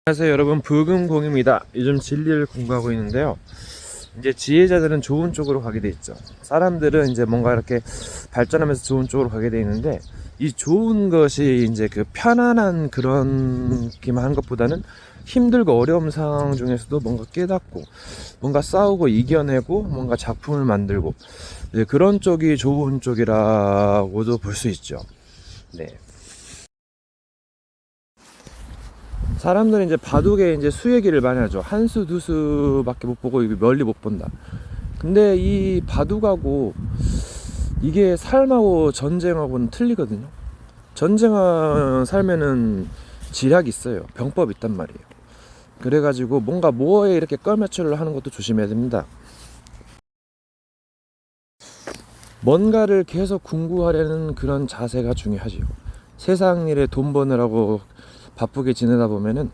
안녕하세요 여러분, 부금공입니다. 요즘 진리를 공부하고 있는데요, 이제 지혜자들은 좋은 쪽으로 가게 돼 있죠. 사람들은 이제 뭔가 이렇게 발전하면서 좋은 쪽으로 가게 돼 있는데, 이 좋은 것이 이제 그 편안한 그런 기만 한 것보다는 힘들고 어려운 상황 중에서도 뭔가 깨닫고 뭔가 싸우고 이겨내고 뭔가 작품을 만들고, 이제 그런 쪽이 좋은 쪽이라고도 볼 수 있죠. 네. 사람들은 이제 바둑에 이제 수 얘기를 많이 하죠. 한 수, 두 수밖에 못 보고 멀리 못 본다. 근데 이 바둑하고 이게 삶하고 전쟁하고는 틀리거든요. 전쟁한 삶에는 지략이 있어요. 병법이 있단 말이에요. 그래가지고 뭔가 뭐에 이렇게 껄매출을 하는 것도 조심해야 됩니다. 뭔가를 계속 궁구하려는 그런 자세가 중요하지요. 세상 일에 돈 버느라고 바쁘게 지내다 보면은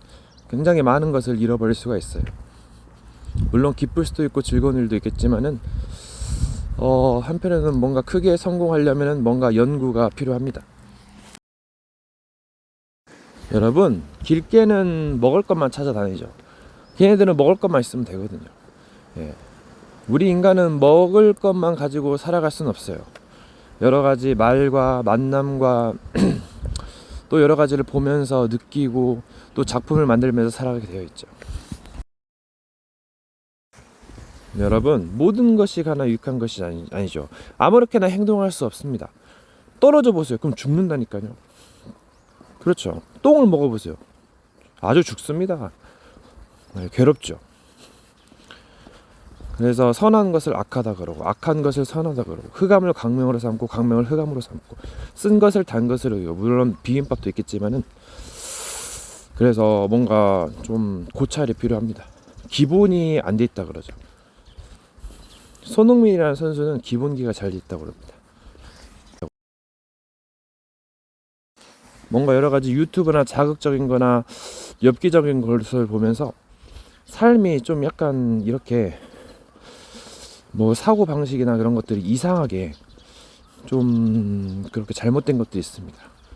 굉장히 많은 것을 잃어버릴 수가 있어요. 물론 기쁠 수도 있고 즐거운 일도 있겠지만은 한편에는 뭔가 크게 성공하려면은 뭔가 연구가 필요합니다. 여러분, 길게는 먹을 것만 찾아다니죠. 걔네들은 먹을 것만 있으면 되거든요. 예. 우리 인간은 먹을 것만 가지고 살아갈 수는 없어요. 여러 가지 말과 만남과 또 여러 가지를 보면서 느끼고 또 작품을 만들면서 살아가게 되어 있죠. 여러분, 모든 것이 하나 유익한 것이 아니죠. 아무렇게나 행동할 수 없습니다. 떨어져 보세요. 그럼 죽는다니까요. 그렇죠. 똥을 먹어보세요. 아주 죽습니다. 네, 괴롭죠. 그래서 선한 것을 악하다 그러고 악한 것을 선하다 그러고 흑암을 광명으로 삼고 광명을 흑암으로 삼고 쓴 것을 단 것으로 이고, 물론 비빔밥도 있겠지만은, 그래서 뭔가 좀 고찰이 필요합니다. 기본이 안 돼 있다 그러죠. 손흥민이라는 선수는 기본기가 잘 돼 있다고 그럽니다. 뭔가 여러 가지 유튜브나 자극적인 거나 엽기적인 것을 보면서 삶이 좀 약간 이렇게 뭐 사고 방식이나 그런 것들이 이상하게 좀 그렇게 잘못된 것도 있습니다.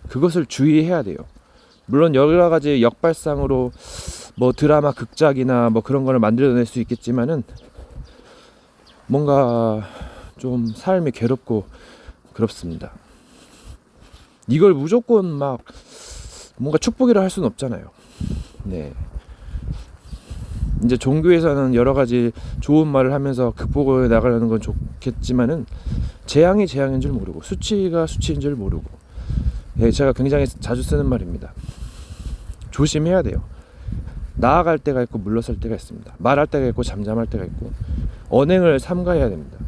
그것을 주의해야 돼요. 물론 여러 가지 역발상으로 뭐 드라마 극작이나 뭐 그런 거를 만들어낼 수 있겠지만은 뭔가 좀 삶이 괴롭고 그렇습니다. 이걸 무조건 막 뭔가 축복이라 할 수는 없잖아요. 네. 이제 종교에서는 여러 가지 좋은 말을 하면서 극복해 나가려는 건 좋겠지만은 재앙이 재앙인 줄 모르고 수치가 수치인 줄 모르고, 예, 제가 굉장히 자주 쓰는 말입니다. 조심해야 돼요. 나아갈 때가 있고 물러설 때가 있습니다. 말할 때가 있고 잠잠할 때가 있고 언행을 삼가해야 됩니다.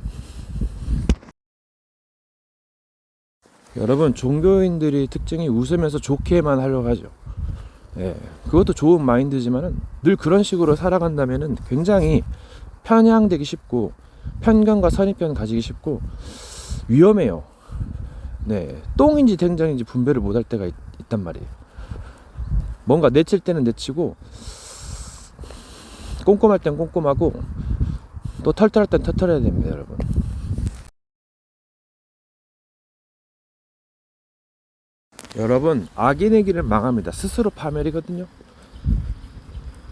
여러분, 종교인들이 특징이 웃으면서 좋게만 하려고 하죠. 예, 그것도 좋은 마인드지만은 늘 그런 식으로 살아간다면은 굉장히 편향되기 쉽고 편견과 선입견 가지기 쉽고 위험해요. 네, 똥인지 된장인지 분별을 못할 때가 있단 말이에요. 뭔가 내칠 때는 내치고 꼼꼼할 땐 꼼꼼하고 또 털털할 땐 털털해야 됩니다, 여러분. 여러분, 악인의 길은 망합니다. 스스로 파멸이거든요.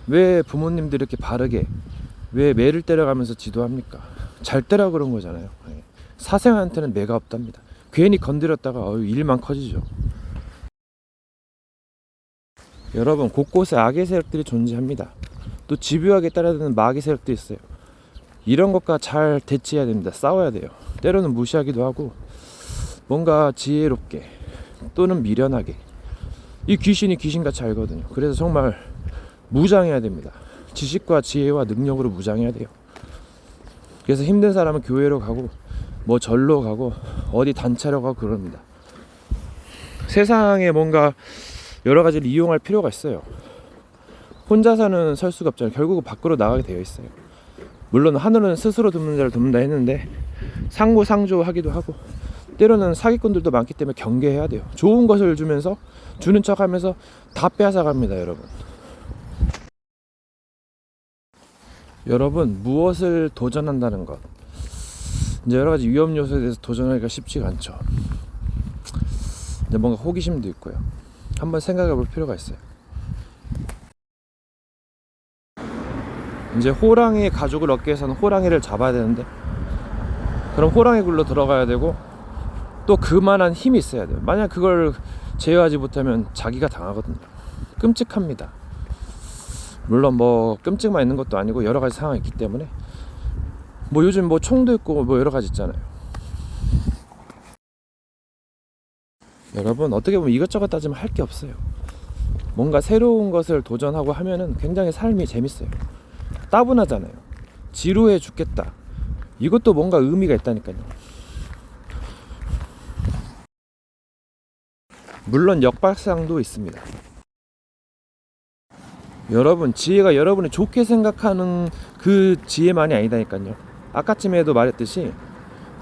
왜 부모님들이 이렇게 바르게 왜 매를 때려가면서 지도합니까? 잘 때라 그런 거잖아요. 사생한테는 매가 없답니다. 괜히 건드렸다가 일만 커지죠. 여러분, 곳곳에 악의 세력들이 존재합니다. 또 집요하게 따라드는 마귀 세력도 있어요. 이런 것과 잘 대치해야 됩니다. 싸워야 돼요. 때로는 무시하기도 하고 뭔가 지혜롭게 또는 미련하게. 이 귀신이 귀신같이 알거든요. 그래서 정말 무장해야 됩니다. 지식과 지혜와 능력으로 무장해야 돼요. 그래서 힘든 사람은 교회로 가고 뭐 절로 가고 어디 단체로 가고 그럽니다. 세상에 뭔가 여러 가지를 이용할 필요가 있어요. 혼자서는 설 수가 없잖아요. 결국은 밖으로 나가게 되어 있어요. 물론 하늘은 스스로 돕는 자를 돕는다 했는데 상부상조하기도 하고 때로는 사기꾼들도 많기 때문에 경계해야 돼요. 좋은 것을 주면서 주는 척하면서 다 빼앗아갑니다, 여러분. 여러분, 무엇을 도전한다는 것, 이제 여러 가지 위험 요소에 대해서 도전하기가 쉽지가 않죠. 이제 뭔가 호기심도 있고요. 한번 생각해 볼 필요가 있어요. 이제 호랑이 가죽을 얻기 위해서는 호랑이를 잡아야 되는데, 그럼 호랑이 굴로 들어가야 되고 또 그만한 힘이 있어야 돼요. 만약 그걸 제어하지 못하면 자기가 당하거든요. 끔찍합니다. 물론 뭐 끔찍만 있는 것도 아니고 여러 가지 상황이 있기 때문에, 뭐 요즘 뭐 총도 있고 뭐 여러 가지 있잖아요. 여러분, 어떻게 보면 이것저것 따지면 할 게 없어요. 뭔가 새로운 것을 도전하고 하면은 굉장히 삶이 재밌어요. 따분하잖아요. 지루해 죽겠다, 이것도 뭔가 의미가 있다니까요. 물론 역발상도 있습니다. 여러분, 지혜가 여러분이 좋게 생각하는 그 지혜만이 아니다니까요. 아까쯤에도 말했듯이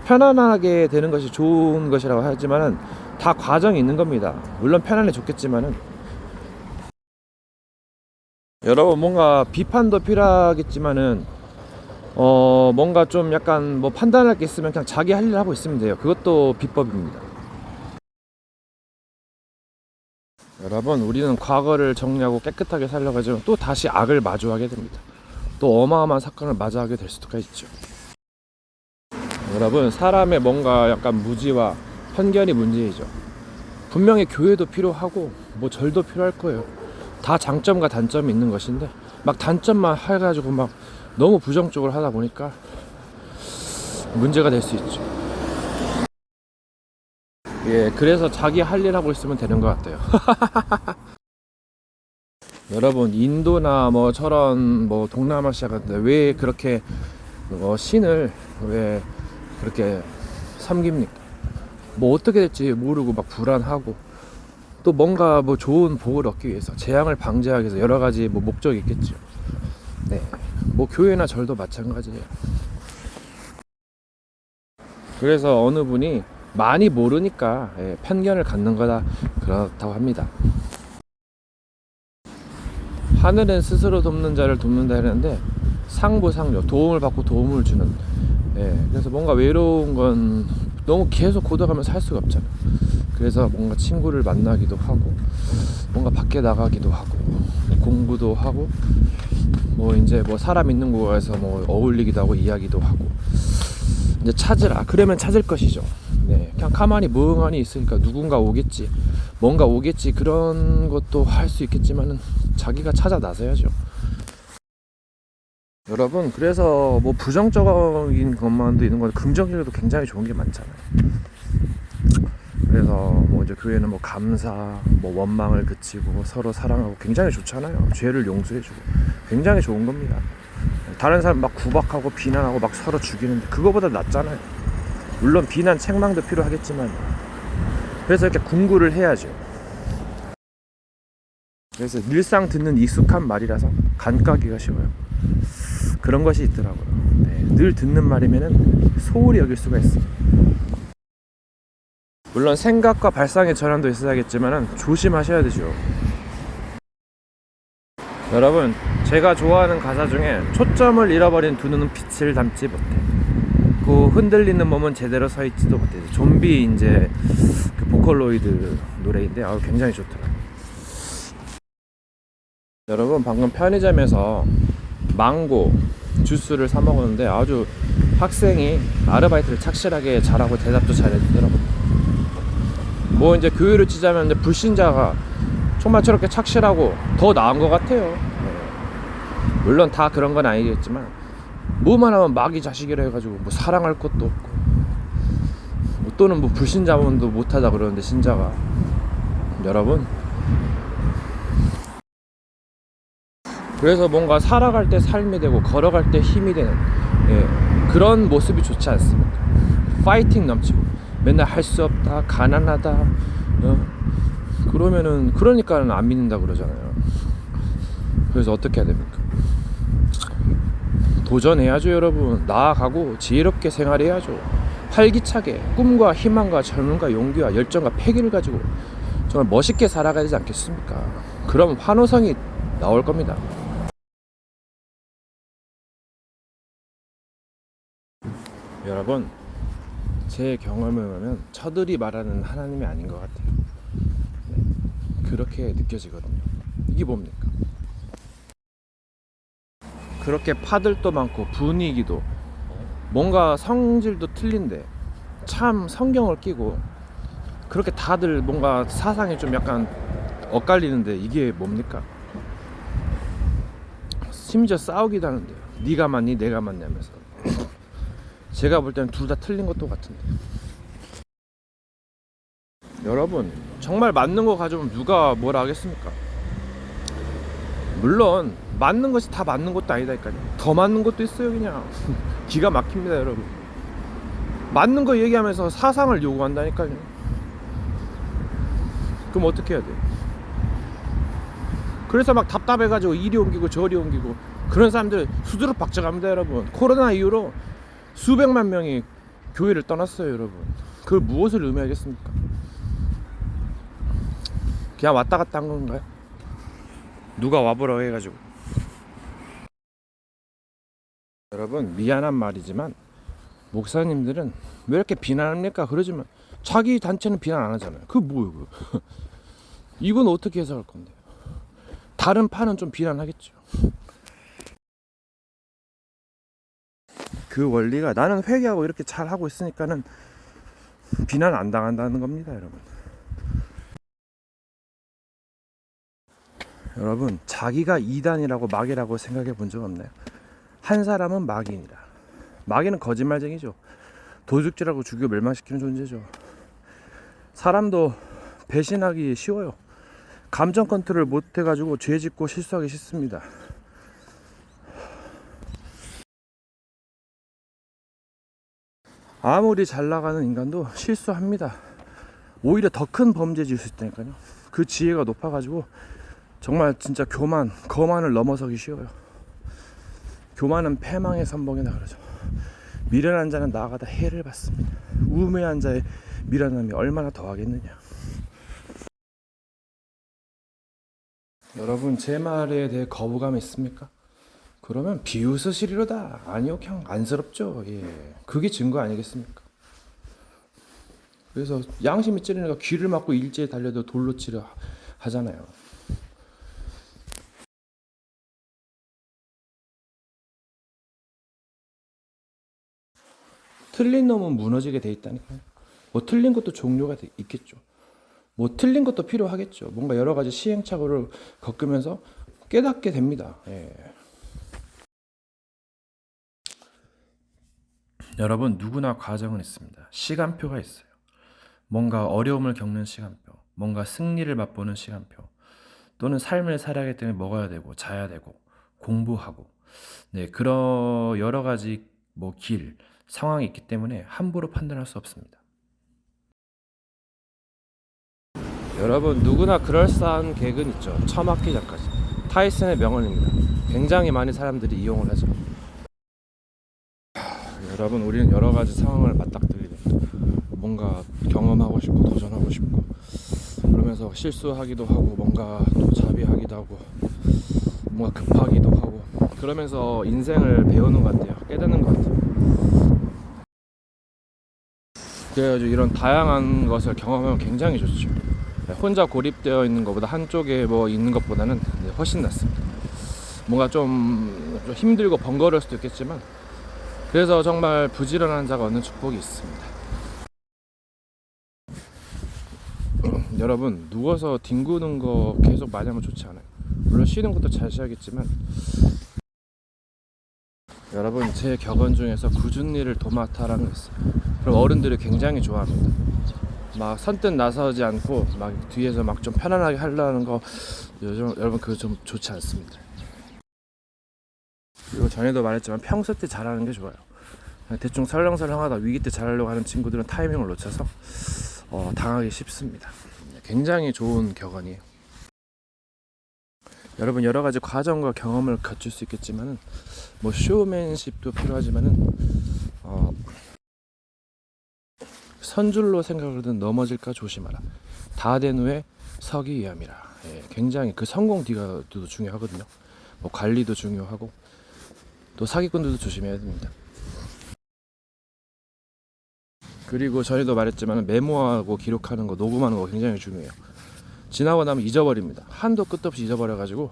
편안하게 되는 것이 좋은 것이라고 하지만은 다 과정이 있는 겁니다. 물론 편안해 좋겠지만은, 여러분 뭔가 비판도 필요하겠지만은 뭔가 좀 약간 뭐 판단할 게 있으면 그냥 자기 할 일 하고 있으면 돼요. 그것도 비법입니다. 여러분, 우리는 과거를 정리하고 깨끗하게 살려가지고 또 다시 악을 마주하게 됩니다. 또 어마어마한 사건을 마주하게 될 수도 있죠. 여러분, 사람의 뭔가 약간 무지와 편견이 문제이죠. 분명히 교회도 필요하고 뭐 절도 필요할 거예요. 다 장점과 단점이 있는 것인데 막 단점만 해가지고 막 너무 부정적으로 하다 보니까 문제가 될 수 있죠. 예, 그래서 자기 할 일 하고 있으면 되는 것 같아요. 여러분, 인도나 뭐 저런 뭐 동남아시아 같은데 왜 그렇게 신을 왜 그렇게 섬깁니까? 뭐 어떻게 될지 모르고 막 불안하고, 또 뭔가 뭐 좋은 복을 얻기 위해서, 재앙을 방지하기 위해서 여러 가지 뭐 목적이 있겠죠. 네, 뭐 교회나 절도 마찬가지예요. 그래서 어느 분이 많이 모르니까 편견을 갖는 거다, 그렇다고 합니다. 하늘은 스스로 돕는 자를 돕는다 했는데 상부상조, 도움을 받고 도움을 주는. 그래서 뭔가 외로운 건 너무 계속 고독하면서 살 수가 없잖아. 그래서 뭔가 친구를 만나기도 하고, 뭔가 밖에 나가기도 하고, 공부도 하고, 뭐 이제 뭐 사람 있는 곳에서 뭐 어울리기도 하고, 이야기도 하고. 이제 찾으라 그러면 찾을 것이죠. 네, 그냥 가만히 멍하니 있으니까 누군가 오겠지, 뭔가 오겠지, 그런 것도 할 수 있겠지만은 자기가 찾아 나서야죠. 여러분, 그래서 뭐 부정적인 것만도 있는 건데 긍정적으로도 굉장히 좋은 게 많잖아요. 그래서 뭐 이제 교회는 뭐 감사, 뭐 원망을 그치고 서로 사랑하고 굉장히 좋잖아요. 죄를 용서해주고 굉장히 좋은 겁니다. 다른 사람 막 구박하고 비난하고 막 서로 죽이는데 그거보다 낫잖아요. 물론 비난 책망도 필요하겠지만, 그래서 이렇게 궁구를 해야죠. 그래서 늘상 듣는 익숙한 말이라서 간과하기가 쉬워요. 그런 것이 있더라고요. 네, 늘 듣는 말이면은 소홀히 여길 수가 있어요. 물론 생각과 발상의 전환도 있어야겠지만은 조심하셔야 되죠. 여러분, 제가 좋아하는 가사 중에 초점을 잃어버린 두 눈은 빛을 담지 못해, 그 흔들리는 몸은 제대로 서 있지도 못해. 좀비 이제 그 보컬로이드 노래인데 굉장히 좋더라고요. 여러분, 방금 편의점에서 망고 주스를 사 먹었는데 아주 학생이 아르바이트를 착실하게 잘하고 대답도 잘해주더라고요. 뭐 이제 교회를 치자면 이제 불신자가 정말 저렇게 착실하고 더 나은 것 같아요. 네. 물론 다 그런 건 아니겠지만, 뭐만 하면 마귀 자식이라 해가지고 뭐 사랑할 것도 없고, 뭐 또는 뭐 불신자분도 못하다 그러는데 신자가. 여러분, 그래서 뭔가 살아갈 때 삶이 되고 걸어갈 때 힘이 되는, 그런 모습이 좋지 않습니까? 파이팅 넘치고 맨날 할 수 없다, 가난하다, 그러면은 그러니까 안 믿는다 그러잖아요. 그래서 어떻게 해야 됩니까? 도전해야죠. 여러분, 나아가고 지혜롭게 생활해야죠. 활기차게 꿈과 희망과 젊음과 용기와 열정과 패기를 가지고 정말 멋있게 살아가야 되지 않겠습니까? 그럼 환호성이 나올 겁니다. 여러분, 제 경험을 보면 저들이 말하는 하나님이 아닌 것 같아요. 그렇게 느껴지거든요. 이게 뭡니까? 그렇게 파들도 많고 분위기도 뭔가 성질도 틀린데 참 성경을 끼고 그렇게 다들 뭔가 사상이 좀 약간 엇갈리는데 이게 뭡니까? 심지어 싸우기도 하는데 네가 맞니 내가 맞냐면서 제가 볼 때는 둘 다 틀린 것도 같은데. 여러분 정말 맞는 거 가지고 누가 뭐라 하겠습니까? 물론 맞는 것이 다 맞는 것도 아니다니까요. 더 맞는 것도 있어요. 그냥 기가 막힙니다 여러분. 맞는 거 얘기하면서 사상을 요구한다니까요. 그럼 어떻게 해야 돼? 그래서 막 답답해가지고 이리 옮기고 저리 옮기고 그런 사람들 수두룩 박져갑니다 여러분. 코로나 이후로 수백만 명이 교회를 떠났어요 여러분. 그걸 무엇을 의미하겠습니까? 그냥 왔다 갔다 한 건가요? 누가 와보라고 해가지고. 여러분 미안한 말이지만 목사님들은 왜 이렇게 비난합니까? 그러지만 자기 단체는 비난 안 하잖아요. 그거 뭐예요 그거? 이건 어떻게 해석할 건데? 다른 파는 좀 비난하겠죠. 그 원리가 나는 회개하고 이렇게 잘 하고 있으니까는 비난 안 당한다는 겁니다 여러분. 여러분 자기가 이단이라고 마귀라고 생각해 본 적 없나요? 한 사람은 마귀인이라. 마귀는 거짓말쟁이죠. 도둑질하고 죽여 멸망시키는 존재죠. 사람도 배신하기 쉬워요. 감정 컨트롤 못 해가지고 죄 짓고 실수하기 쉽습니다. 아무리 잘 나가는 인간도 실수합니다. 오히려 더 큰 범죄 지을 수 있다니까요. 그 지혜가 높아가지고 정말 진짜 거만을 넘어서기 쉬워요. 교만은 패망의 선봉이다 그러죠. 미련한 자는 나아가다 해를 받습니다. 우매한 자의 미련함이 얼마나 더하겠느냐. 여러분 제 말에 대해 거부감이 있습니까? 그러면 비웃으시리로다. 아니요 그냥 안쓰럽죠. 예, 그게 증거 아니겠습니까? 그래서 양심이 찔리니까 귀를 막고 일제에 달려도 돌로 치려 하잖아요. 틀린 놈은 무너지게 돼 있다니까요. 뭐 틀린 것도 종류가 있겠죠. 뭐 틀린 것도 필요하겠죠. 뭔가 여러 가지 시행착오를 겪으면서 깨닫게 됩니다. 예. 여러분 누구나 과정은 있습니다. 시간표가 있어요. 뭔가 어려움을 겪는 시간표, 뭔가 승리를 맛보는 시간표, 또는 삶을 살아가기 때문에 먹어야 되고 자야 되고 공부하고, 네 그런 여러 가지 뭐 길, 상황이 있기 때문에 함부로 판단할 수 없습니다. 여러분 누구나 그럴싸한 개그는 있죠. 처맞기 전까지. 타이슨의 명언입니다. 굉장히 많은 사람들이 이용을 하죠. 여러분 우리는 여러 가지 상황을 맞닥뜨리게 됩니다. 뭔가 경험하고 싶고 도전하고 싶고 그러면서 실수하기도 하고 뭔가 또 자비하기도 하고 뭔가 급하기도 하고 그러면서 인생을 배우는 것 같아요. 깨닫는 것 같아요. 그래가지고 이런 다양한 것을 경험하면 굉장히 좋죠. 혼자 고립되어 있는 것보다 한쪽에 뭐 있는 것보다는 훨씬 낫습니다. 뭔가 좀 힘들고 번거로울 수도 있겠지만 그래서 정말 부지런한 자가 얻는 축복이 있습니다. 여러분 누워서 뒹구는 거 계속 많이 하면 좋지 않아요. 물론 쉬는 것도 잘 쉬어야겠지만 여러분 제 격언 중에서 굳은 일을 도맡아라는 거 있어요. 그럼 어른들이 굉장히 좋아합니다. 막 선뜻 나서지 않고 막 뒤에서 막 좀 편안하게 하려는 거 요즘 여러분 그거 좀 좋지 않습니다. 그리고 전에도 말했지만 평소 때 잘하는 게 좋아요. 대충 설렁설렁하다 위기 때 잘하려고 하는 친구들은 타이밍을 놓쳐서 당하기 쉽습니다. 굉장히 좋은 격언이에요. 여러분 여러 가지 과정과 경험을 갖출 수 있겠지만은 뭐 쇼맨십도 필요하지만은 선줄로 생각을 하든 넘어질까 조심하라. 다 된 후에 서기 위함이라. 예, 굉장히 그 성공 뒤가도 중요하거든요. 뭐 관리도 중요하고 또 사기꾼들도 조심해야 됩니다. 그리고 전에도 말했지만 메모하고 기록하는 거, 녹음하는 거 굉장히 중요해요. 지나고 나면 잊어버립니다. 한도 끝도 없이 잊어버려가지고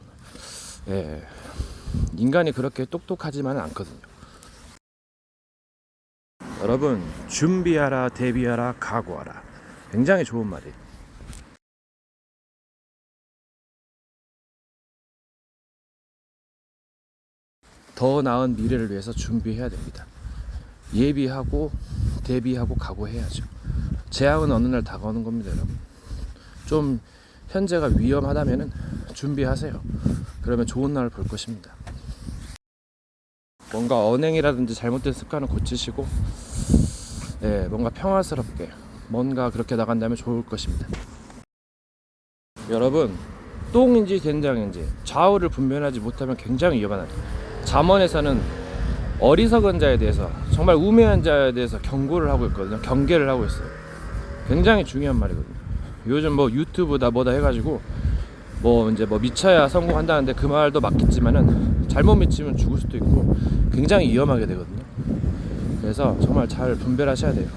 인간이 그렇게 똑똑하지만은 않거든요. 여러분, 준비하라, 대비하라, 각오하라. 굉장히 좋은 말이에요. 더 나은 미래를 위해서 준비해야 됩니다. 예비하고 대비하고 각오해야죠. 재앙은 어느 날 다가오는 겁니다, 여러분. 좀 현재가 위험하다면은 준비하세요. 그러면 좋은 날을 볼 것입니다. 뭔가 언행이라든지 잘못된 습관을 고치시고, 뭔가 평화스럽게 뭔가 그렇게 나간다면 좋을 것입니다. 여러분, 똥인지 된장인지 좌우를 분별하지 못하면 굉장히 위험하다. 잠언에서는 어리석은 자에 대해서, 정말 우매한 자에 대해서 경고를 하고 있거든요. 경계를 하고 있어요. 굉장히 중요한 말이거든요. 요즘 뭐 유튜브다 뭐다 해가지고 뭐 이제 뭐 미쳐야 성공한다는데 그 말도 맞겠지만은 잘못 미치면 죽을 수도 있고 굉장히 위험하게 되거든요. 그래서 정말 잘 분별하셔야 돼요.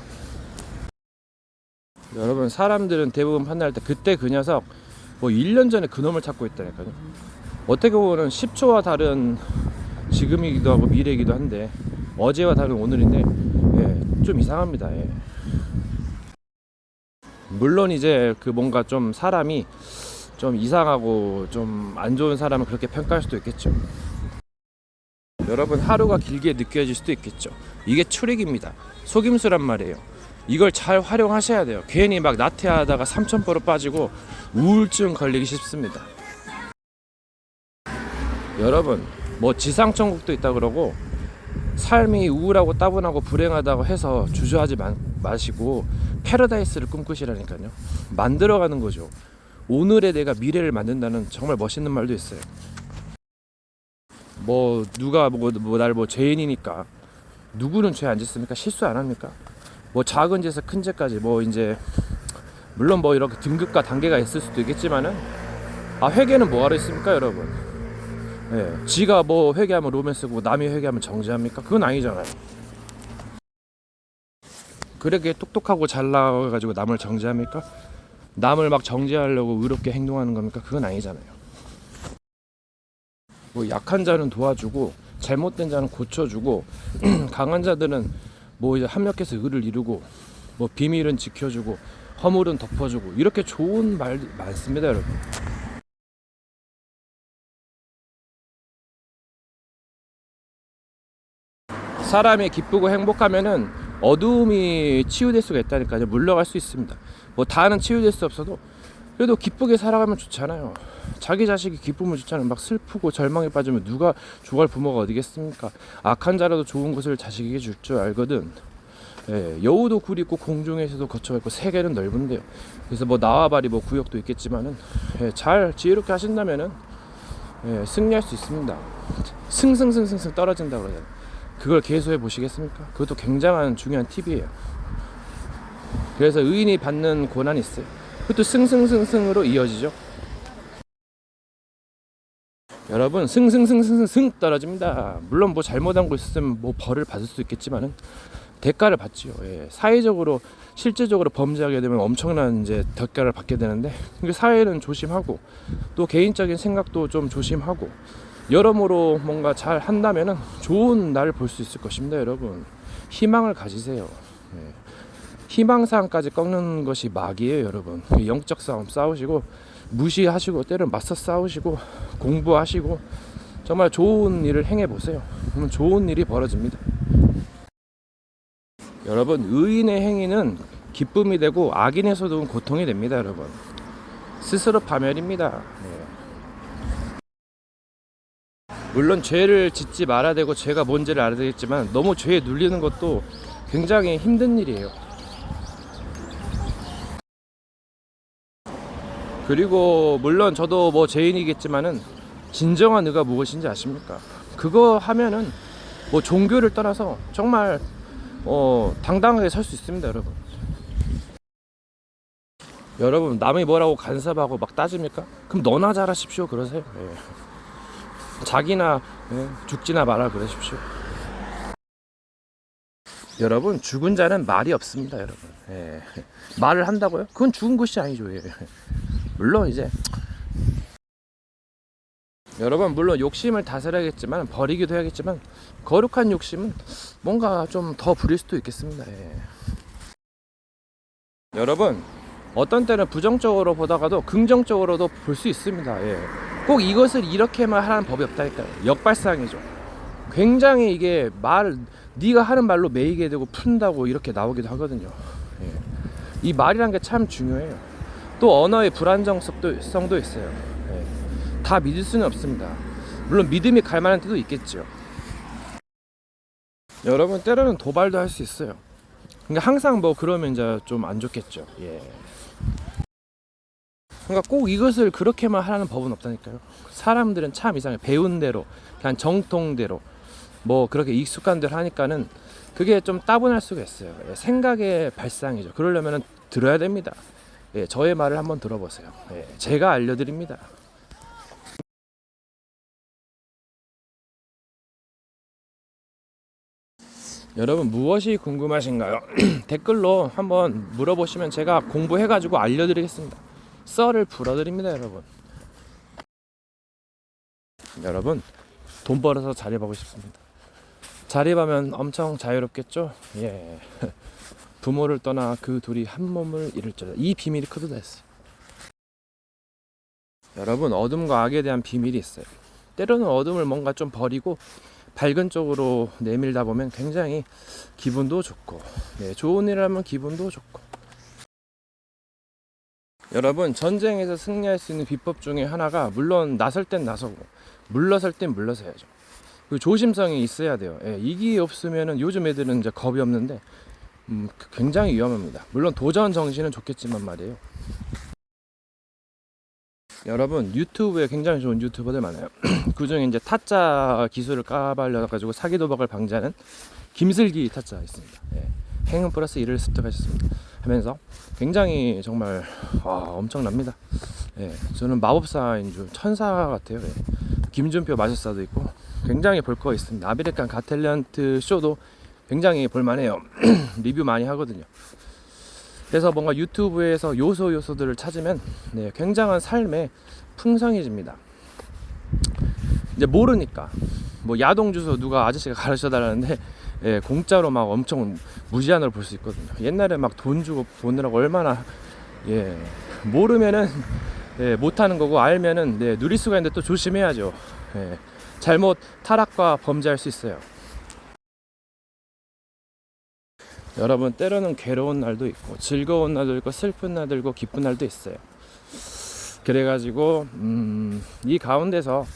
여러분, 사람들은 대부분 판단할 때 그때 그 녀석 뭐 1년 전에 그 놈을 찾고 있다니까요. 어떻게 보면 10초와 다른 지금이기도 하고 미래이기도 한데 어제와 다른 오늘인데 좀 이상합니다. 물론 이제 그 뭔가 좀 사람이 좀 이상하고 좀 안 좋은 사람은 그렇게 평가할 수도 있겠죠. 여러분, 하루가 길게 느껴질 수도 있겠죠. 이게 출익입니다. 속임수란 말이에요. 이걸 잘 활용하셔야 돼요. 괜히 막 나태하다가 삼천포로 빠지고 우울증 걸리기 쉽습니다. 여러분, 뭐 지상천국도 있다 그러고 삶이 우울하고 따분하고 불행하다고 해서 주저하지 마시고 패러다이스를 꿈꾸시라니까요. 만들어가는 거죠. 오늘의 내가 미래를 만든다는 정말 멋있는 말도 있어요. 뭐 누가 날 죄인이니까, 누구는 죄 안 짓습니까? 실수 안 합니까? 뭐 작은 죄에서 큰 죄까지 뭐 이제 물론 뭐 이렇게 등급과 단계가 있을 수도 있겠지만은 회개는 뭐하러 있습니까, 여러분? 지가 뭐 회개하면 로맨스고 남이 회개하면 정죄합니까? 그건 아니잖아요. 그렇게 똑똑하고 잘 나와가지고 남을 정죄합니까? 남을 막 정죄하려고 의롭게 행동하는 겁니까? 그건 아니잖아요. 뭐 약한 자는 도와주고 잘못된 자는 고쳐주고 강한 자들은 뭐 이제 합력해서 의를 이루고 뭐 비밀은 지켜주고 허물은 덮어주고 이렇게 좋은 말 많습니다, 여러분. 사람이 기쁘고 행복하면은 어두움이 치유될 수가 있다니까요. 물러갈 수 있습니다. 뭐 다는 치유될 수 없어도 그래도 기쁘게 살아가면 좋잖아요. 자기 자식이 기쁘면 좋잖아요. 막 슬프고 절망에 빠지면 누가 좋아할 부모가 어디겠습니까? 악한 자라도 좋은 것을 자식에게 줄 줄 알거든. 여우도 굴 있고 공중에서도 거처가 있고 세계는 넓은데요. 그래서 뭐 나와바리 뭐 구역도 있겠지만은 잘 지혜롭게 하신다면은 승리할 수 있습니다. 승승승승승 떨어진다고 그러잖아요. 그걸 계속해 보시겠습니까? 그것도 굉장한 중요한 팁이에요. 그래서 의인이 받는 고난이 있어요. 그것도 승승승승으로 이어지죠. 여러분, 승승승승승 떨어집니다. 물론 뭐 잘못한 거 있으면 뭐 벌을 받을 수 있겠지만은 대가를 받지요. 사회적으로 실제적으로 범죄하게 되면 엄청난 이제 대가를 받게 되는데, 사회는 조심하고 또 개인적인 생각도 좀 조심하고 여러모로 뭔가 잘 한다면은 좋은 날을 볼 수 있을 것입니다. 여러분, 희망을 가지세요. 희망사항까지 꺾는 것이 막이에요, 여러분. 영적 싸움 싸우시고 무시하시고 때로는 맞서 싸우시고 공부하시고 정말 좋은 일을 행해 보세요. 그러면 좋은 일이 벌어집니다. 여러분, 의인의 행위는 기쁨이 되고 악인에서도 고통이 됩니다, 여러분. 스스로 파멸입니다. 물론 죄를 짓지 말아야 되고 죄가 뭔지를 알아야 되겠지만 너무 죄에 눌리는 것도 굉장히 힘든 일이에요. 그리고 물론 저도 뭐 죄인이겠지만은 진정한 의가 무엇인지 아십니까? 그거 하면은 뭐 종교를 떠나서 정말 당당하게 설 수 있습니다, 여러분. 여러분, 남이 뭐라고 간섭하고 막 따집니까? 그럼 너나 잘하십시오 그러세요. 자기나 죽지나 마라 그러십시오. 여러분, 죽은 자는 말이 없습니다, 여러분. 말을 한다고요? 그건 죽은 것이 아니죠. 물론 이제 여러분, 물론 욕심을 다스려야겠지만, 버리기도 해야겠지만, 거룩한 욕심은 뭔가 좀 더 부릴 수도 있겠습니다. 예. 여러분, 어떤 때는 부정적으로 보다가도 긍정적으로도 볼 수 있습니다. 예. 꼭 이것을 이렇게만 하라는 법이 없다니까요. 역발상이죠. 굉장히 이게 네가 하는 말로 매이게 되고 푼다고 이렇게 나오기도 하거든요. 예. 이 말이란 게 참 중요해요. 또 언어의 불안정성도 있어요. 예. 다 믿을 수는 없습니다. 물론 믿음이 갈 만한 때도 있겠죠. 여러분, 때로는 도발도 할 수 있어요. 그러니까 항상 뭐 그러면 이제 좀 안 좋겠죠. 예. 그러니까 꼭 이것을 그렇게만 하라는 법은 없다니까요. 사람들은 참 이상해. 배운 대로, 그냥 정통대로, 뭐 그렇게 익숙한 대로 하니까는 그게 좀 따분할 수가 있어요. 예, 생각의 발상이죠. 그러려면 들어야 됩니다. 예, 저의 말을 한번 들어보세요. 예, 제가 알려드립니다. 여러분, 무엇이 궁금하신가요? 댓글로 한번 물어보시면 제가 공부해가지고 알려드리겠습니다. 썰을 풀어드립니다. 여러분, 돈 벌어서 자립하고 싶습니다. 자립하면 엄청 자유롭겠죠? 예. 부모를 떠나 그 둘이 한 몸을 이룰 줄, 이 비밀이 크다 했어요. 여러분, 어둠과 악에 대한 비밀이 있어요. 때로는 어둠을 뭔가 좀 버리고 밝은 쪽으로 내밀다 보면 굉장히 기분도 좋고, 네, 좋은 일 하면 기분도 좋고. 여러분, 전쟁에서 승리할 수 있는 비법 중에 하나가, 물론 나설 땐 나서고 물러설 땐 물러서야죠. 그 조심성이 있어야 돼요. 예, 이게 없으면은 요즘 애들은 이제 겁이 없는데 굉장히 위험합니다. 물론 도전 정신은 좋겠지만 말이에요. 여러분, 유튜브에 굉장히 좋은 유튜버들 많아요. 그 중에 이제 타짜 기술을 까발려가지고 사기 도박을 방지하는 김슬기 타짜 있습니다. 예. 행운 플러스 1을 습득하셨습니다. 하면서 굉장히 정말 엄청납니다. 예. 저는 마법사인 줄, 천사 같아요. 예. 김준표 마술사도 있고 굉장히 볼 거 있습니다. 아메리칸 가탤런트 쇼도 굉장히 볼만해요. 리뷰 많이 하거든요. 그래서 뭔가 유튜브에서 요소들을 찾으면 네, 굉장한 삶에 풍성해집니다. 이제 모르니까 뭐 야동 주소 누가 아저씨가 가르쳐 달라는데 예, 공짜로 막 엄청 무제한으로 볼 수 있거든요. 옛날에 막 돈 주고 보느라고 얼마나 모르면은 못하는 거고, 알면은 누릴 수가 있는데 또 조심해야죠. 잘못 타락과 범죄할 수 있어요. 여러분, 때로는 괴로운 날도 있고 즐거운 날도 있고 슬픈 날도 있고 기쁜 날도 있어요. 그래가지고 이 가운데서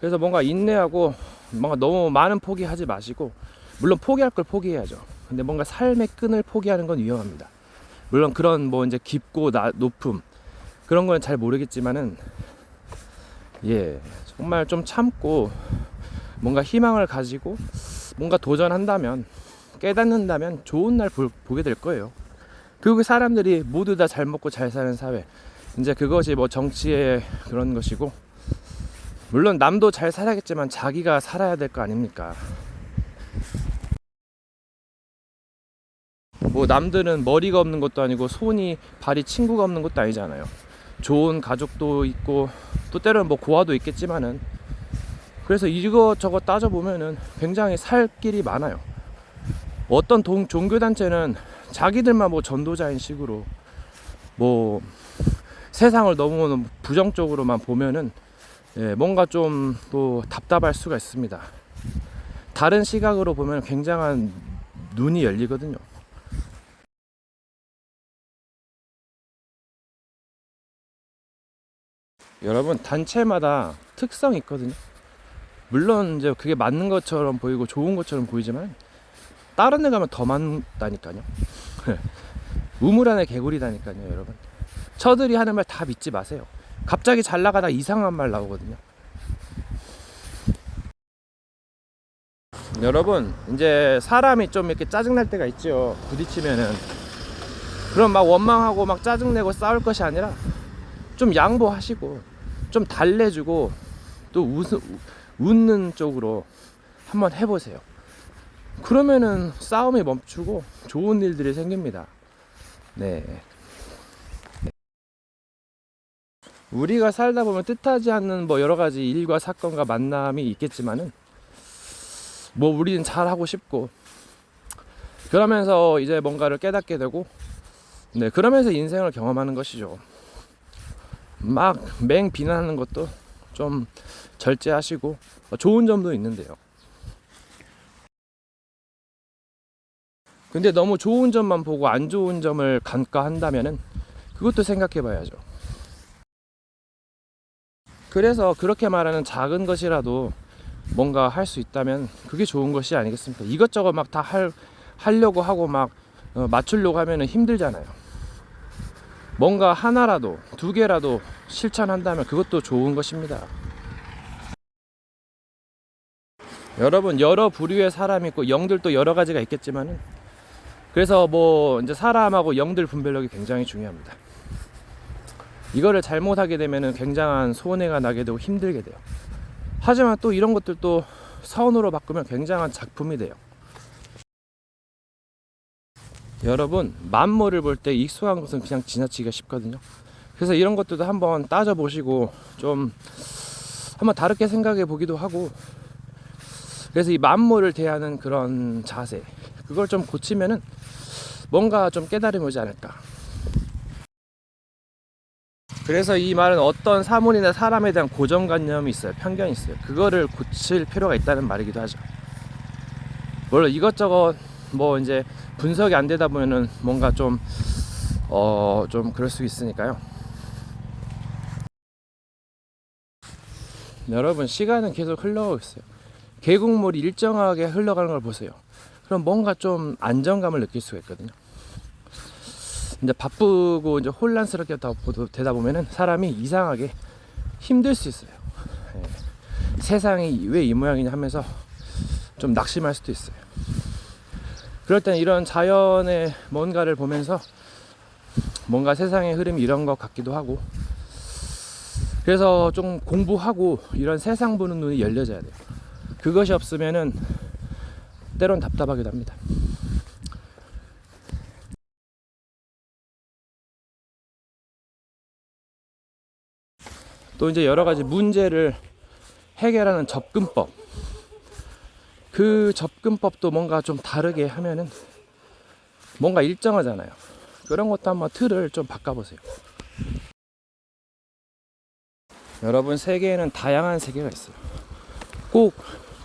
그래서 뭔가 인내하고 뭔가 너무 많은 포기하지 마시고, 물론 포기할 걸 포기해야죠. 근데 뭔가 삶의 끈을 포기하는 건 위험합니다. 물론 그런 뭐 이제 깊고 높음 그런 건 잘 모르겠지만은 정말 좀 참고 뭔가 희망을 가지고 뭔가 도전한다면, 깨닫는다면 좋은 날 보게 될 거예요. 그 사람들이 모두 다 잘 먹고 잘 사는 사회, 이제 그것이 뭐 정치의 그런 것이고, 물론 남도 잘 살아야겠지만 자기가 살아야 될 거 아닙니까? 뭐 남들은 머리가 없는 것도 아니고 손이 발이 친구가 없는 것도 아니잖아요. 좋은 가족도 있고 또 때로는 뭐 고아도 있겠지만은, 그래서 이것저것 따져보면은 굉장히 살 길이 많아요. 어떤 종교단체는 자기들만 뭐 전도자인 식으로 뭐 세상을 너무 부정적으로만 보면은 뭔가 좀 또 답답할 수가 있습니다. 다른 시각으로 보면 굉장한 눈이 열리거든요. 여러분, 단체마다 특성이 있거든요. 물론 이제 그게 맞는 것처럼 보이고 좋은 것처럼 보이지만 다른 데 가면 더 많다니까요. 우물 안에 개구리다니까요. 여러분, 저들이 하는 말 다 믿지 마세요. 갑자기 잘 나가다 이상한 말 나오거든요. 여러분, 이제 사람이 좀 이렇게 짜증날 때가 있죠. 부딪히면은. 그럼 막 원망하고 막 짜증내고 싸울 것이 아니라 좀 양보하시고 좀 달래주고 또 웃는 쪽으로 한번 해보세요. 그러면은 싸움이 멈추고 좋은 일들이 생깁니다. 네. 우리가 살다 보면 뜻하지 않는 뭐 여러 가지 일과 사건과 만남이 있겠지만은 뭐 우리는 잘하고 싶고 그러면서 이제 뭔가를 깨닫게 되고 네 그러면서 인생을 경험하는 것이죠. 막 맹 비난하는 것도 좀 절제하시고 좋은 점도 있는데요. 근데 너무 좋은 점만 보고 안 좋은 점을 간과한다면은 그것도 생각해 봐야죠. 그래서 그렇게 말하는 작은 것이라도 뭔가 할 수 있다면 그게 좋은 것이 아니겠습니까? 이것저것 막 다 하려고 하고 막 맞추려고 하면은 힘들잖아요. 뭔가 하나라도 두 개라도 실천한다면 그것도 좋은 것입니다. 여러분 여러 부류의 사람이 있고 영들도 여러 가지가 있겠지만은 그래서 뭐 이제 사람하고 영들 분별력이 굉장히 중요합니다. 이거를 잘못하게 되면은 굉장한 손해가 나게 되고 힘들게 돼요. 하지만 또 이런 것들도 선으로 바꾸면 굉장한 작품이 돼요. 여러분 만물을 볼 때 익숙한 것은 그냥 지나치기가 쉽거든요. 그래서 이런 것들도 한번 따져보시고 좀 한번 다르게 생각해 보기도 하고 그래서 이 만물을 대하는 그런 자세 그걸 좀 고치면은 뭔가 좀 깨달음이 오지 않을까. 그래서 이 말은 어떤 사물이나 사람에 대한 고정관념이 있어요. 편견이 있어요. 그거를 고칠 필요가 있다는 말이기도 하죠. 물론 이것저것 뭐 이제 분석이 안 되다 보면은 뭔가 좀 그럴 수 있으니까요. 여러분 시간은 계속 흘러가고 있어요. 계곡물이 일정하게 흘러가는 걸 보세요. 그럼 뭔가 좀 안정감을 느낄 수가 있거든요. 이제 바쁘고 이제 혼란스럽게 되다 보면은 사람이 이상하게 힘들 수 있어요. 예. 세상이 왜 이 모양이냐 하면서 좀 낙심할 수도 있어요. 그럴 땐 이런 자연의 뭔가를 보면서 뭔가 세상의 흐름이 이런 것 같기도 하고 그래서 좀 공부하고 이런 세상 보는 눈이 열려져야 돼요. 그것이 없으면은 때론 답답하기도 합니다. 또 이제 여러 가지 문제를 해결하는 접근법 그 접근법도 뭔가 좀 다르게 하면은 뭔가 일정하잖아요. 그런 것도 한번 틀을 좀 바꿔보세요. 여러분 세계에는 다양한 세계가 있어요. 꼭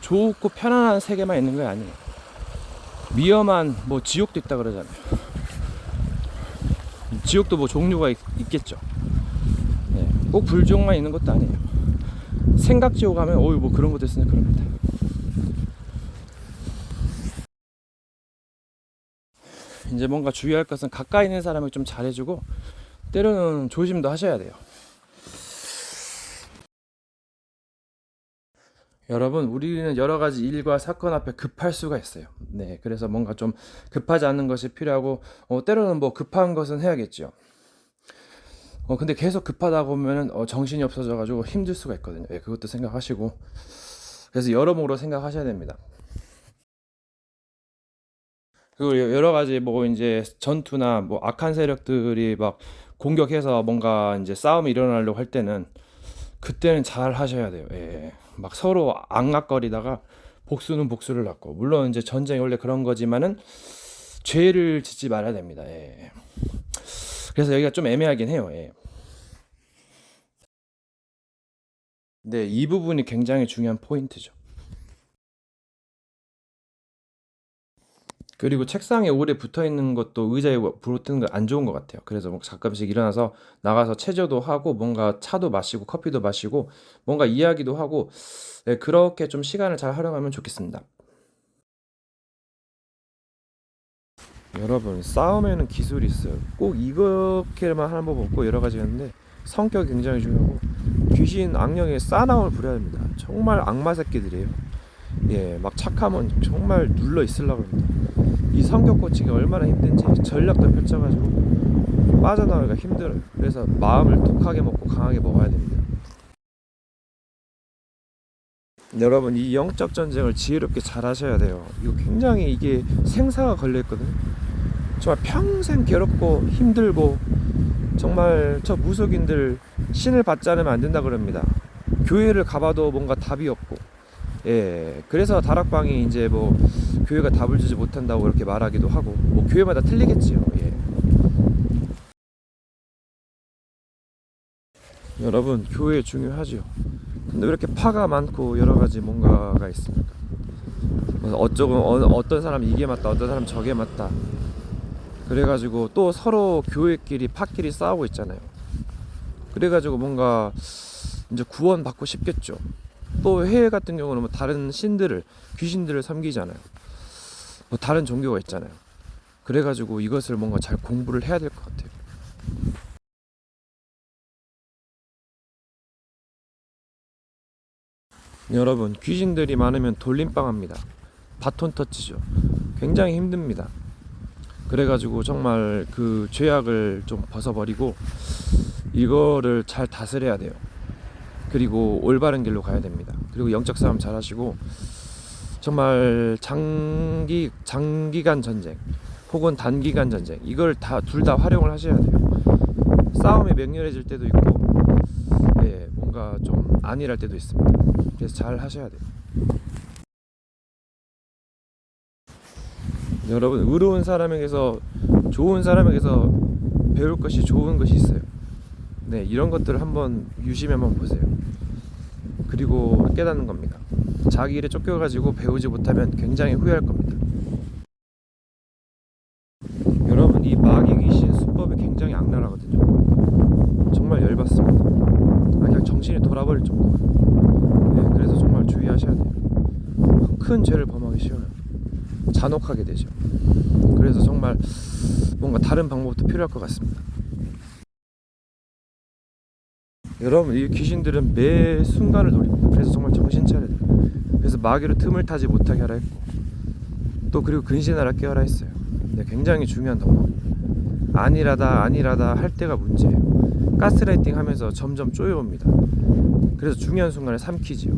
좋고 편안한 세계만 있는 게 아니에요. 위험한 뭐 지옥도 있다 그러잖아요. 지옥도 뭐 종류가 있겠죠. 네, 꼭 불지옥만 있는 것도 아니에요. 생각지옥 가면 어이 뭐 그런 것도 있으니까 그럽니다. 이제 뭔가 주의할 것은 가까이 있는 사람을 좀 잘해주고 때로는 조심도 하셔야 돼요. 여러분 우리는 여러 가지 일과 사건 앞에 급할 수가 있어요. 네, 그래서 뭔가 좀 급하지 않는 것이 필요하고 때로는 뭐 급한 것은 해야겠죠. 근데 계속 급하다 보면은 정신이 없어져 가지고 힘들 수가 있거든요. 예, 그것도 생각하시고 그래서 여러모로 생각하셔야 됩니다. 그리고 여러 가지 뭐 이제 전투나 뭐 악한 세력들이 막 공격해서 뭔가 이제 싸움이 일어나려고 할 때는 그때는 잘 하셔야 돼요. 예. 막 서로 앙악거리다가 복수는 복수를 낳고 물론 이제 전쟁이 원래 그런 거지만은 죄를 짓지 말아야 됩니다. 예. 그래서 여기가 좀 애매하긴 해요. 예. 네, 이 부분이 굉장히 중요한 포인트죠. 그리고 책상에 오래 붙어 있는 것도 의자에 부러뜨는 거 안 좋은 것 같아요. 그래서 뭐 가끔씩 일어나서 나가서 체조도 하고 뭔가 차도 마시고 커피도 마시고 뭔가 이야기도 하고 네, 그렇게 좀 시간을 잘 활용하면 좋겠습니다. 여러분 싸움에는 기술이 있어요. 꼭 이렇게만 하는 법 없고 여러 가지가 있는데 성격이 굉장히 중요하고 귀신 악령의 싸나움을 부려야 됩니다. 정말 악마 새끼들이에요. 예, 막 착하면 정말 눌러 있으려고 합니다. 이 성격 고치기 얼마나 힘든지 전략도 펼쳐가지고 빠져나오기가 힘들어요. 그래서 마음을 독하게 먹고 강하게 먹어야 됩니다. 여러분 이 영적 전쟁을 지혜롭게 잘 하셔야 돼요. 이거 굉장히 이게 생사가 걸려 있거든요. 정말 평생 괴롭고 힘들고 정말 저 무속인들 신을 받지 않으면 안 된다 그럽니다. 교회를 가봐도 뭔가 답이 없고, 예, 그래서 다락방이 이제 뭐 교회가 답을 주지 못한다고 그렇게 말하기도 하고, 뭐 교회마다 틀리겠지요. 예. 여러분, 교회 중요하죠. 근데 왜 이렇게 파가 많고 여러 가지 뭔가가 있습니까? 어떤 사람은 이게 맞다, 어떤 사람은 저게 맞다. 그래가지고 또 서로 교회끼리 파끼리 싸우고 있잖아요. 그래가지고 뭔가 이제 구원 받고 싶겠죠. 또 해외 같은 경우는 뭐 다른 신들을, 귀신들을 섬기잖아요. 뭐 다른 종교가 있잖아요. 그래가지고 이것을 뭔가 잘 공부를 해야 될 것 같아요. 여러분, 귀신들이 많으면 돌림빵합니다. 바톤 터치죠. 굉장히 힘듭니다. 그래가지고 정말 그 죄악을 좀 벗어버리고 이거를 잘 다스려야 돼요. 그리고 올바른 길로 가야 됩니다. 그리고 영적 싸움 잘 하시고, 정말 장기간 전쟁 혹은 단기간 전쟁, 이걸 둘 다 활용을 하셔야 돼요. 싸움이 맹렬해질 때도 있고, 예, 뭔가 좀 안일할 때도 있습니다. 그래서 잘 하셔야 돼요. 여러분, 의로운 사람에게서, 좋은 사람에게서 배울 것이 좋은 것이 있어요. 네, 이런 것들을 한번 유심히 한번 보세요. 그리고 깨닫는 겁니다. 자기 일에 쫓겨가지고 배우지 못하면 굉장히 후회할 겁니다. 여러분, 이 마귀 귀신 수법이 굉장히 악랄하거든요. 정말 열받습니다. 그냥 정신이 돌아버릴 정도. 네, 그래서 정말 주의하셔야 돼요. 큰 죄를 범하기 쉬워요. 잔혹하게 되죠. 그래서 정말 뭔가 다른 방법도 필요할 것 같습니다. 여러분, 이 귀신들은 매 순간을 노립니다. 그래서 정말 정신 차려야 돼요. 그래서 마귀로 틈을 타지 못하게 하라 했고, 또 그리고 근신하라 깨어라 했어요. 네, 굉장히 중요한 덕목입니다. 안일하다 할 때가 문제예요. 가스라이팅 하면서 점점 쪼여옵니다. 그래서 중요한 순간에 삼키지요.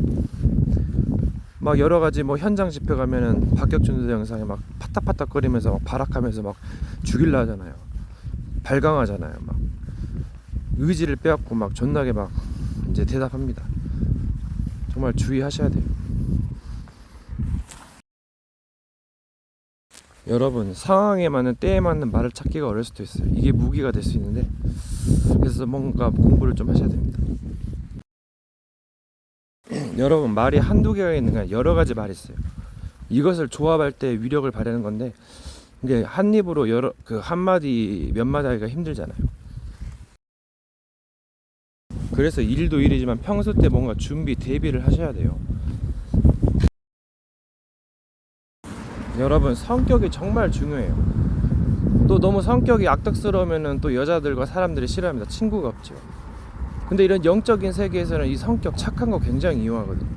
막 여러 가지 뭐 현장 집회 가면은 박격준도 영상에 막 파닥파닥거리면서 막 발악하면서 막 죽일라 하잖아요. 발광하잖아요. 막 의지를 빼앗고 막 존나게 막 이제 대답합니다. 정말 주의하셔야 돼요. 여러분, 상황에 맞는 때에 맞는 말을 찾기가 어려울 수도 있어요. 이게 무기가 될 수 있는데, 그래서 뭔가 공부를 좀 하셔야 됩니다. 여러분, 말이 한두 개가 있는 게 아니라 여러 가지 말이 있어요. 이것을 조합할 때 위력을 발휘하는 건데, 이게 한 입으로 여러 그 한 마디 몇 마디 하기가 힘들잖아요. 그래서 일도 일이지만 평소 때 뭔가 준비 대비를 하셔야 돼요. 여러분, 성격이 정말 중요해요. 또 너무 성격이 악덕스러우면은 또 여자들과 사람들이 싫어합니다. 친구가 없죠. 근데 이런 영적인 세계에서는 이 성격 착한 거 굉장히 이용하거든요.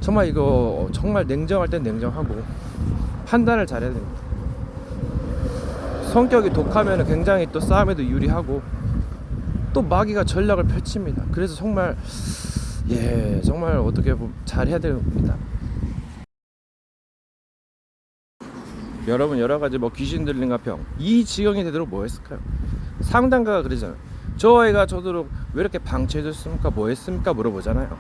정말 이거 정말 냉정할 땐 냉정하고 판단을 잘해야 됩니다. 성격이 독하면 굉장히 또 싸움에도 유리하고, 또 마귀가 전략을 펼칩니다. 그래서 정말 정말 어떻게 보면 잘해야 됩니다. 여러분, 여러 가지 뭐 귀신 들린 가평, 이 지경이 되도록 뭐 했을까요? 상담가가 그러잖아요. 저 애가 저도록 왜 이렇게 방치해줬습니까? 뭐 했습니까? 물어보잖아요.